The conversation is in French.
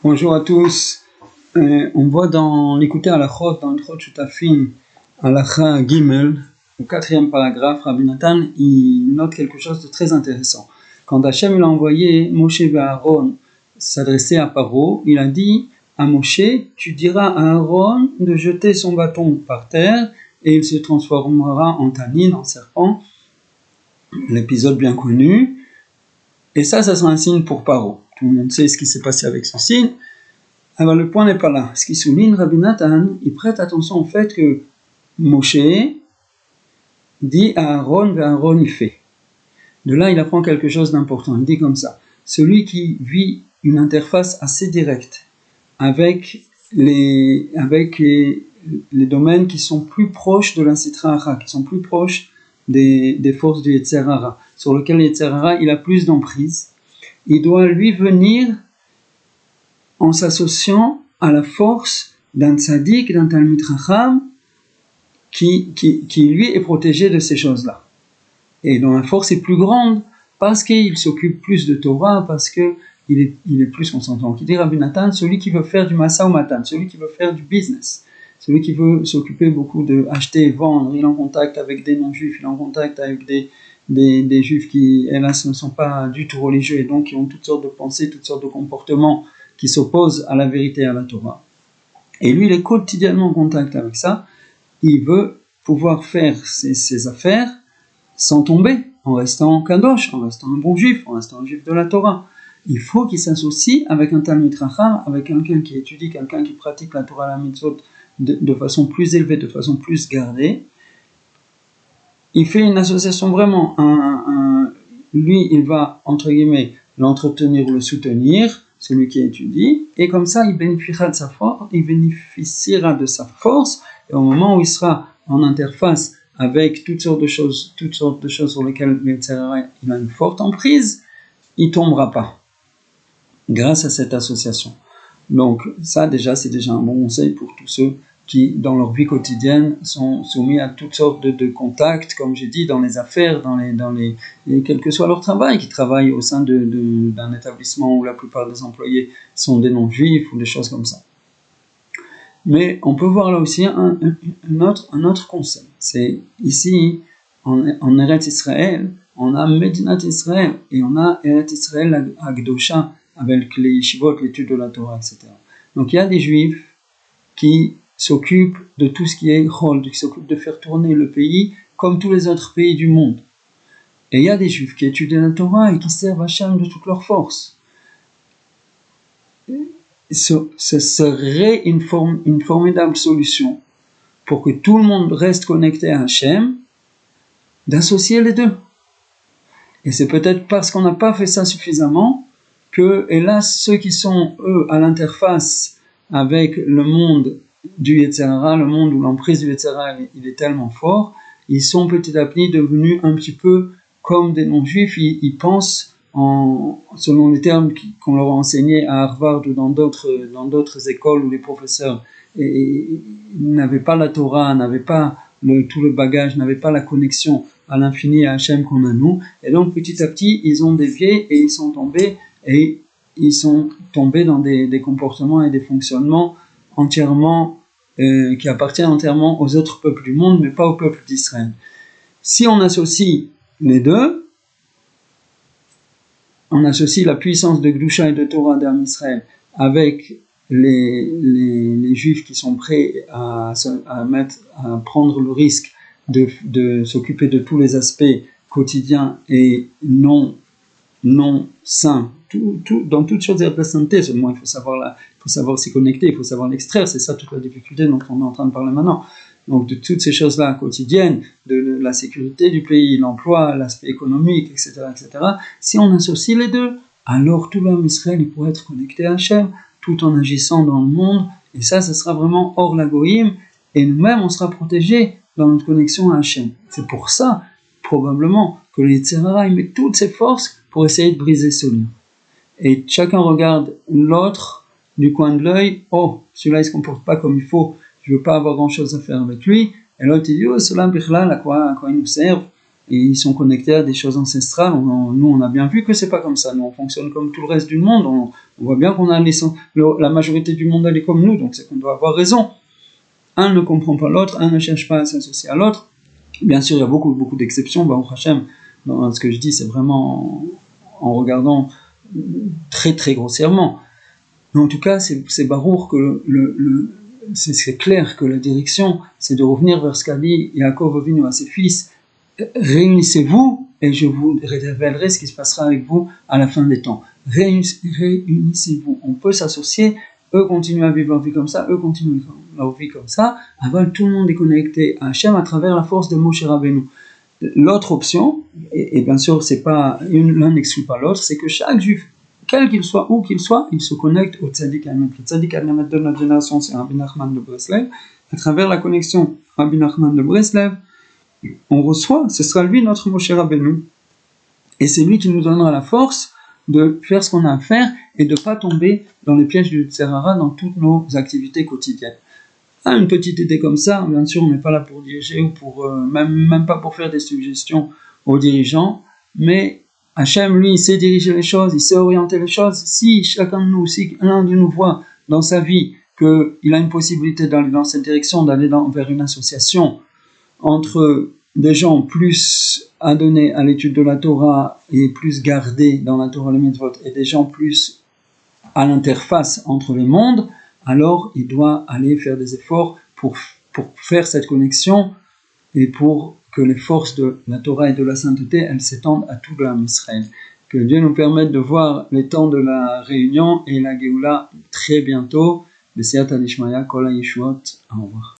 Bonjour à tous. On voit dans l'écouter à la Chot, dans le Chot Shutafim, à la Cha Gimel, au 4e paragraphe, Rabbi Nathan, il note quelque chose de très intéressant. Quand Hachem il a envoyé Moshe et Aaron s'adresser à Paro, il a dit à Moshe, tu diras à Aaron de jeter son bâton par terre et il se transformera en tanine, en serpent, l'épisode bien connu. Et ça sera un signe pour Paro. Tout le monde sait ce qui s'est passé avec ce signe. Alors le point n'est pas là. Ce qui souligne Rabbi Nathan, il prête attention au fait que Moshe dit à Aaron, et Aaron y fait. De là, il apprend quelque chose d'important. Il dit comme ça, celui qui vit une interface assez directe avec les domaines qui sont plus proches de la Sitra Hara, qui sont plus proches des forces du Yetzer Hara, sur lesquelles le Yetzer Hara il a plus d'emprise, il doit lui venir en s'associant à la force d'un tzaddik, d'un Talmid Chacham, qui lui est protégé de ces choses-là. Et dont la force est plus grande, parce qu'il s'occupe plus de Torah, parce qu'il est plus concentré. Donc il dit Rabbi Nathan, celui qui veut faire du Masa ou Matan, celui qui veut faire du business, celui qui veut s'occuper beaucoup de acheter et vendre, il est en contact avec des non-juifs, il est en contact avec des juifs qui, hélas, ne sont pas du tout religieux, et donc qui ont toutes sortes de pensées, toutes sortes de comportements qui s'opposent à la vérité et à la Torah. Et lui, il est quotidiennement en contact avec ça. Il veut pouvoir faire ses affaires sans tomber, en restant kadosh, en restant un bon juif, en restant un juif de la Torah. Il faut qu'il s'associe avec un Talmid Chacham, avec quelqu'un qui étudie, quelqu'un qui pratique la Torah, la mitzvot de façon plus élevée, de façon plus gardée. Il fait une association vraiment. Lui, il va, entre guillemets, l'entretenir ou le soutenir, celui qui étudie, et comme ça, il bénéficiera de sa force, et au moment où il sera en interface avec toutes sortes de choses sur lesquelles le Yetzer Hara il a une forte emprise, il ne tombera pas, grâce à cette association. Donc ça, c'est déjà un bon conseil pour tous ceux qui, dans leur vie quotidienne, sont soumis à toutes sortes de contacts, comme j'ai dit, dans les affaires, quel que soit leur travail, qui travaillent au sein d'un établissement où la plupart des employés sont des non-juifs ou des choses comme ça. Mais on peut voir là aussi un autre concept. C'est ici, en Eretz Israël, on a Medinat Israël et on a Eretz Israël Agdosha avec les yeshivot, l'étude de la Torah, etc. Donc il y a des juifs qui s'occupent de tout ce qui est chol, qui s'occupent de faire tourner le pays comme tous les autres pays du monde. Et il y a des juifs qui étudient la Torah et qui servent Hachem de toute leur force. Ce serait une formidable solution pour que tout le monde reste connecté à Hachem, d'associer les deux. Et c'est peut-être parce qu'on n'a pas fait ça suffisamment que, hélas, ceux qui sont, eux, à l'interface avec le monde du Yetzer Hara, le monde où l'emprise du Yetzer Hara il est tellement fort, ils sont petit à petit devenus un petit peu comme des non-juifs, ils pensent selon les termes qu'on leur a enseignés à Harvard ou dans d'autres écoles où les professeurs n'avaient pas la Torah, n'avaient pas tout le bagage, n'avaient pas la connexion à l'infini, à Hachem qu'on a nous, et donc petit à petit ils ont dévié et ils sont tombés dans des comportements et des fonctionnements entièrement qui appartiennent entièrement aux autres peuples du monde, mais pas au peuple d'Israël. Si on associe les deux, on associe la puissance de Gdusha et de Torah d'Am Israël avec les Juifs qui sont prêts à prendre le risque de s'occuper de tous les aspects quotidiens et non sains, dans toutes choses de la sainteté. Seulement il faut savoir s'y connecter, il faut savoir l'extraire. C'est ça toute la difficulté dont on est en train de parler maintenant. Donc de toutes ces choses-là quotidiennes, de la sécurité du pays, l'emploi, l'aspect économique, etc., etc. Si on associe les deux, alors tout l'homme Israël il pourrait être connecté à Hachem, tout en agissant dans le monde, et ça sera vraiment hors la goïm, et nous-mêmes on sera protégés dans notre connexion à Hachem. C'est pour ça, probablement, que le Yetzer Hara il met toutes ses forces pour essayer de briser ce lien. Et chacun regarde l'autre du coin de l'œil, oh, celui-là il se comporte pas comme il faut, je veux pas avoir grand chose à faire avec lui, et l'autre il dit, oh, cela, à quoi il nous sert, et ils sont connectés à des choses ancestrales. Nous, on a bien vu que c'est pas comme ça. Nous, on fonctionne comme tout le reste du monde. On voit bien qu'on a la majorité du monde, elle est comme nous, donc c'est qu'on doit avoir raison. Un ne comprend pas l'autre, un ne cherche pas à s'associer à l'autre. Bien sûr, il y a beaucoup d'exceptions. Baruch Hashem, dans ce que je dis, c'est vraiment en regardant très très grossièrement. Mais en tout cas, c'est barour que c'est clair que la direction, c'est de revenir vers ce qu'a dit Yaakov Avinu à ses fils. Réunissez-vous et je vous révélerai ce qui se passera avec vous à la fin des temps. Réunissez-vous. On peut s'associer, eux continuent à vivre leur vie comme ça, eux continuent leur vie comme ça. Avant, tout le monde est connecté à Hachem à travers la force de Moshe Rabbeinu. L'autre option, et bien sûr, c'est pas l'un n'exclut pas l'autre, c'est que chaque juif, quel qu'il soit, où qu'il soit, il se connecte au Tzadik Hamet. Le Tzadik Hamet de notre génération, c'est Rabbi Nachman de Breslev. À travers la connexion Rabbi Nachman de Breslev, on reçoit, ce sera lui notre Moshe Rabbeinu. Et c'est lui qui nous donnera la force de faire ce qu'on a à faire et de ne pas tomber dans les pièges du Tserara dans toutes nos activités quotidiennes. Une petite idée comme ça, bien sûr, on n'est pas là pour diriger ou pour même pas pour faire des suggestions aux dirigeants, mais Hachem, lui, il sait diriger les choses, il sait orienter les choses. Si chacun de nous, si l'un de nous voit dans sa vie qu'il a une possibilité d'aller dans cette direction, d'aller vers une association entre des gens plus adonnés à l'étude de la Torah et plus gardés dans la Torah, les mitzvot, et des gens plus à l'interface entre les mondes, alors il doit aller faire des efforts pour faire cette connexion et pour que les forces de la Torah et de la sainteté, elles s'étendent à tout le Ham Israël. Que Dieu nous permette de voir les temps de la réunion et la Géoula très bientôt. B'siyata d'Ishmaya, Kol HaYeshuot. Au revoir.